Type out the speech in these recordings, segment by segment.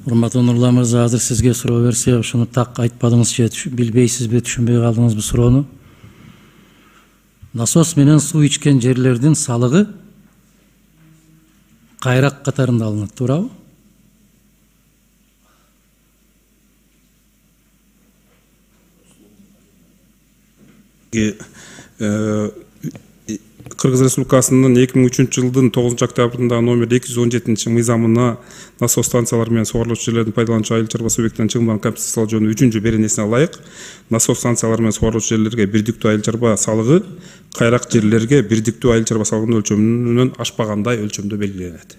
Урматтуу Нурлан мырза, азыр сизге суроо берсе, ошону так айтпадыңыз же, билбейсизби, түшүнбөй калдыңызбы суроону? Насос менен суу ичкен жерлердин салыгы кайрак катарында алынат, туурабы? Кыргыз Республикасынын 2003 жылдын 9 октябрында номер 217 мыйзамына насос станциялары менен сугарылуучу жерлердин пайдалануучу айыл чарба субъектинин чыгымдарын компенсациялоо жөнүндө 3-чү беренесине ылайык насос станциялары менен сугарылуучу жерлерге бирдиктүү айыл чарба салыгы кайрак жерлерге бирдиктүү айыл чарба салыгынын өлчөмүнөн ашпагандай өлчөмдө белгиленет.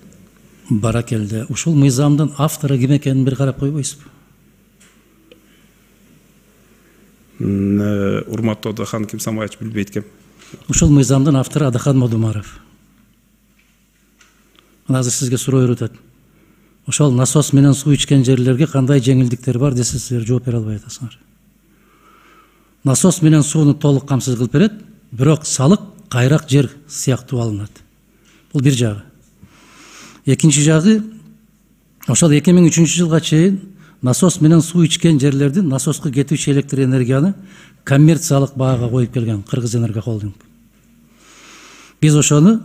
Баракелде. Ушул мыйзамдын автору ким экенин бир карап койбойсузбу? Урматтуу Адахан Кимсамаевич билбейт экен. Ушул мыйзамдын автору Адахан Модумаров. Азыр сизге суроо өрөтөт. Ошол насос менен суу ичкен жерлерге кандай жеңилдиктер бар десе, силер жооп бере албай атасыңар. Насос менен сууну толук камсыз кылып берет, бирок салык кайрак жер сыяктуу алынат. Бул бир жагы. Экинчи жагы, ошол 2003 жылга чейин насос менен суу ичкен жерлердин насоско кетүүчү электр энергияны коммерциялык баага коюп келген Кыргыз Энерго Холдинг. Биз ошону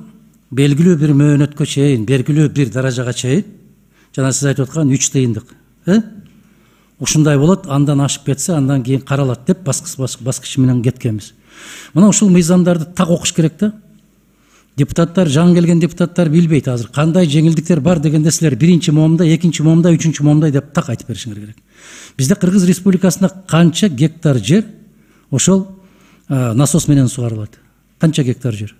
белгилүү бир мөөнөткө чейин, белгилүү бир даражага чейин, жана сиз айтып аткан 3 тыйындык, ушундай болот, андан ашып кетсе, андан кийин каралат деп баскыч менен кеткенбиз. Мына ушул мыйзамдарды так окуш керек да. Депутаттар, жаңы келген депутаттар билбейт азыр кандай жеңилдиктер бар дегенде силер биринчи момунда, экинчи момунда, үчүнчү момунда деп так айтып беришиңер керек. Бизде Кыргыз Республикасында канча гектар жер ошол насос менен сугарылат? Канча гектар жер?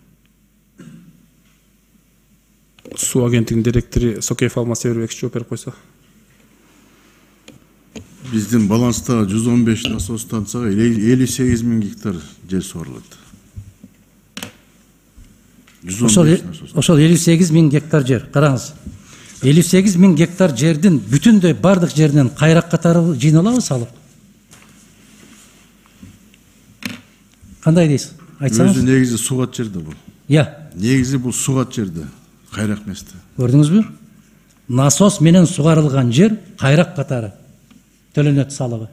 Суу агенттигинин директору Сокеев Алмаз Себербекович жооп берип койсо. Биздин баланста 115 насос станцияга 58 000 гектар жер сугарылат. Ошол 58 000 гектар жер. Караңыз. 58 000 гектар жердин бүтүндөй бардык жеринен кайрак катары жыйналабы салык? Кандай дейсиз? Айтсаңыз. Өзү негизи сугат жерде бул. Негизи бул сугат жерде, кайрак эместе. Көрдүңүзбү? Насос менен сугарылган жер кайрак катары төлөнөт салыгы.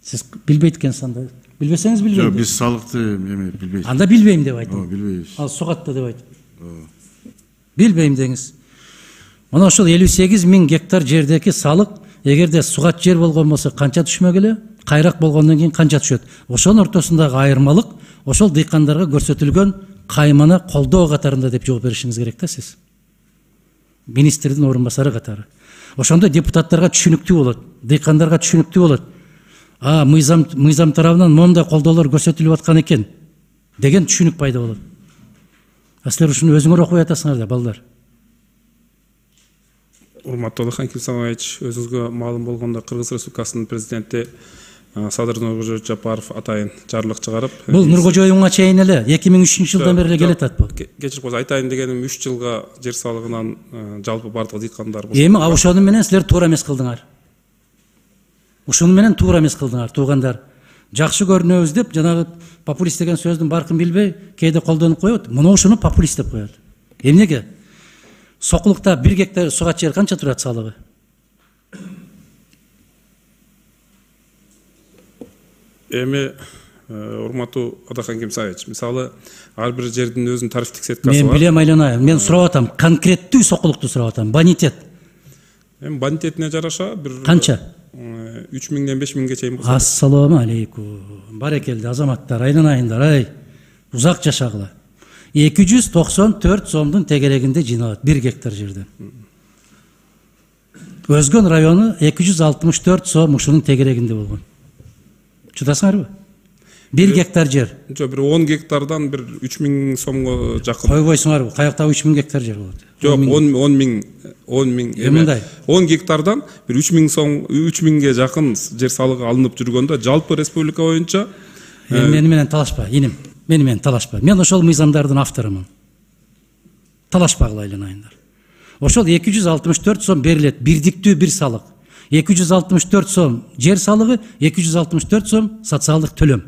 Сиз билбейт экенсиз анда. Билбесеңиз билбейм. Жок, биз салыкты билбейбиз. Анда билбейм деп айтып. Билбейбиз. Ал сугатты деп айтып. Билбейм деңиз. Мына ошол 58 000 гектар жердеки салык, эгерде сугат жер болгон болсо канча түшмөк эле? Кайрак болгондон кийин канча түшөт? Ошонун ортосундагы айырмалык ошол дыйкандарга көрсөтүлгөн кайманы колдоо катарында деп жооп беришиңиз керек да сиз. Министрдин орун басары катары. Ошондо депутаттарга түшүнүктүү болот, дыйкандарга түшүнүктүү болот. Мыйзам тарабынан момундай колдоолор көрсөтүлүп аткан экен деген түшүнүк пайда болот. Силер ушуну өзүңөр окуй атасыңар да, балдар. Урматтуу Адахан Кимсамаевич, өзүңүзгө маалым болгондо Кыргыз Республикасынын президенти Садыр Нуркожоевич Жапаров атайын жарлык чыгарып, бул Нуркожоевга чейин эле 2003 жылдан бери келет атат бул. Кечирип койсо, айтайын дегеним 3 жылга жер салыгынан жалпы бардык дыйкандар. Эми ошону менен силер туура эмес кылдыңар. Ушуну менен туура эмес кылдыңар, туугандар. Жакшы көрүнөбүз деп, жанагы популист деген сөздүн баркын билбей, кээде колдонуп коет. Мына ушуну популист деп коет. Эмнеге? Сокулукта 1 гектар сугат жер канча турат салыгы? Эми урматтуу Адахан Кимсамаевич, мисалы ар бир жердин өзүнүн тарифтик сеткасы бар. Мен билем, айланайын. Мен сурап атам, конкреттүү сокулукту сурап атам. Бонитет. Эми бонитетине жараша бир канча? 3000-ден 5000ге чейин болсо. Ассаламу алейкум. Барекелди азаматтар, айланайындар, ай. Узак жашагыла. 294 сомдун тегерегинде жыйналат 1 гектар жерден. Өзгөн району 264 сом ушунун тегерегинде болгон. Чыдасыңарбы? 1 гектар жер. Жок, бир 10 гектардан бир 3000 сомго жакын. Койбойсуңарбы? Каякта 3000 гектар жер болот? Жок, 10 гектардан бир 3000ге жакын жер салыгы алынып жүргөндө жалпы республика боюнча мени менен талашпа, иним. Мени менен талашпа. Мен ошол мыйзамдардын авторумун. Талашпагыла айланайындар. Ошол 264 сом берилет, бирдиктүү бир салык. 264 сом жер салыгы, 264 сом социалдык төлөм.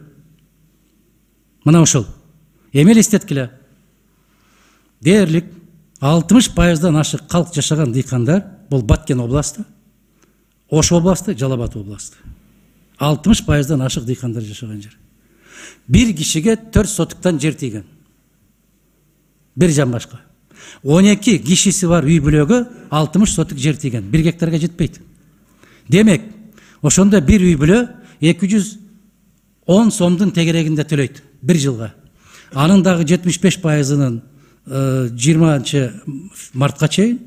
Мына ошол. Эми элестеткиле. Дээрлик 60%-дан ашык калк жашаган дыйкандар бул Баткен областы, Ош областы, Жалал Абад областы. 60%-дан ашык дыйкандар жашаган жер. Bir kişiге 4 sotuktан жер тийген. Bir жан башка. 12 кишиси бар үй бүлөгө 60 сотук жер тийген. 1 гектарга жетпейт. Демек, ошондо bir үй бүлө 210 сомдун тегерегинде төлөйт 1 жылга. Анын дагы 75%-ынын 20 мартка чейин,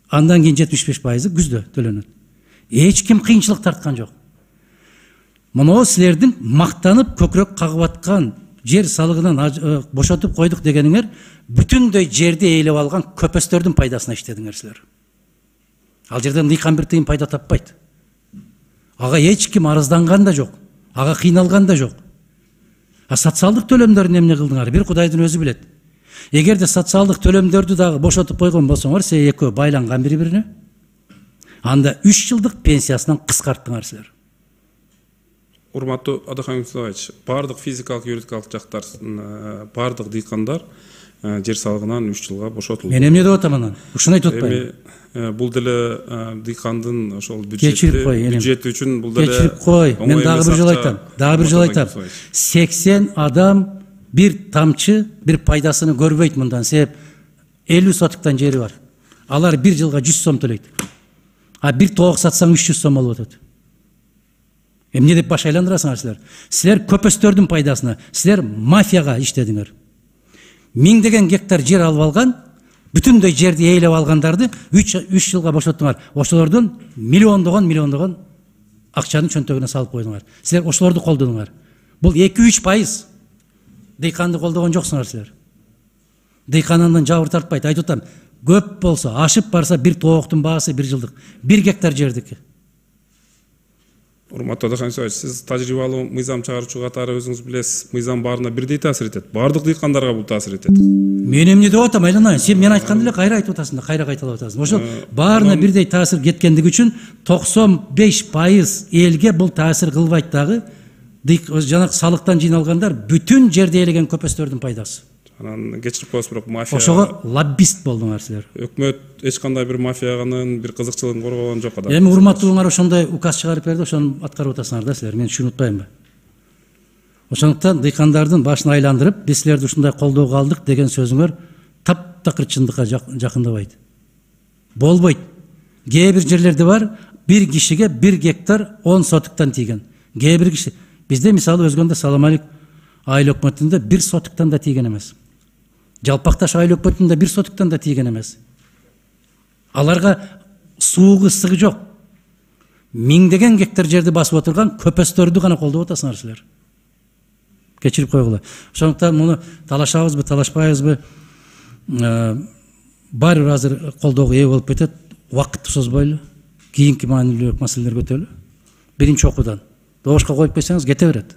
андан кийин 75%-ы күздө төлөнөт. Эч ким кыйынчылык тарткан жок. Мына силердин мактанып көкүрөк кагып аткан жер салыгынан бошотуп койдук дегениңер бүтүндөй жерди ээлеп алган көпөстөрдүн пайдасына иштедиңер силер. Ал жерден дыйкан бир тыйын пайда таппайт. Ага эч ким арызданган да жок, ага кыйналган да жок. Социалдык төлөмдөрүн эмне кылдыңар? Бир Кудайдын өзү билет. Эгерде социалдык төлөмдөрдү дагы бошотуп койгон болсоңор, силер экөө байланган бири-бирине, анда 3 жылдык пенсиясынан кыскарттыңар силер. Урматтуу Адахан Мустафаевич, бардык физикалык, юридикалык жактар, бардык дыйкандар жер салыгынан 3 жылга бошотулду. Мен эмне деп атам анан? Ушуну айтып атпайбы? Бул деле дыйкандын ошол бюджети үчүн бул деле кечирип кой. Мен дагы бир жолу айтам. 80 адам bir тамчы, bir пайдасыны көрбөйт мындан. Себеп 50 сотуктан жери бар. Алар 1 жылга 100 сом төлөйт. А bir тоок сатсаң 300 сом болуп атат. Эмне деп баш айландырасыңар силер? Силер көпөстөрдүн пайдасына, силер мафияга иштедиңер. 1000 деген гектар жер алып алган, бүтүндөй жерди ээлеп алгандарды 3 жылга бошоттуңар. Ошолордун миллиондогон акчаны чөнтөгүнө салып койдуңар. Силер ошолорду колдонуңар. Бул 2-3% дыйканды колдогон жоксуңар силер. Дыйкандан жабыр тартпайт. Айтып атам, көп болсо, ашып барса bir тооктун баасы 1 жылдык. 1 гектар жердики. Урматтуу Адахан Мустафаевич, сиз тажрыйбалуу мыйзам чыгаруучу катары өзүңүз билесиз, мыйзам баарына бирдей таасир этет. Бардык дыйкандарга бул таасир этет. Мен эмне деп атам, айланайын. Сен мен айтканды эле кайра айтып атасың да, кайра кайталап атасың. Ошо баарына бирдей таасир кеткендиги үчүн 95% элге бул таасир кылбайт дагы. Жанагы салыктан жыйналгандар бүтүн жерди ээлеген көпөстөрдүн пайдасы. Анан кечирип коесуз, бирок мафия. Ошого лоббист болдуңар силер. Өкмөт эч кандай бир мафиянын бир кызыкчылыгын коргогон жок адам. Эми урматтуулар ошондой указ чыгарып берди, ошону аткарып атасыңар да силер. Мен ушуну унутпайм. Ошондуктан дыйкандардын башын айландырып, биз силерди ушундай колдоого алдык деген сөзүңөр таптакыр чындыкка жакындабайт. Болбойт. Кээ бир жерлерде бар, bir кишиге 1 гектар 10 сотуктан тийген. Кээ бир киши бизде мисалы өзгөндө Саламалик айыл өкмөтүндө 1 сотуктан да тийген эмес. Жалпакташ айыл өкмөтүндө 1 сотуктан да тийген эмес. Аларга суугу ысыгы жок. 1000 деген гектар жерди басып отурган көпөстөрдү гана колдоп атасыңар силер. Кечирип койгула. Ошондуктан муну талашабызбы, талашпайбызбы, баары бир азыр колдоого ээ болуп кетет. Убакытты созбойлу. Кийинки маанилүү маселелер көтөрөлү. Биринчи окуудан добушка коюп койсоңуз кете берет.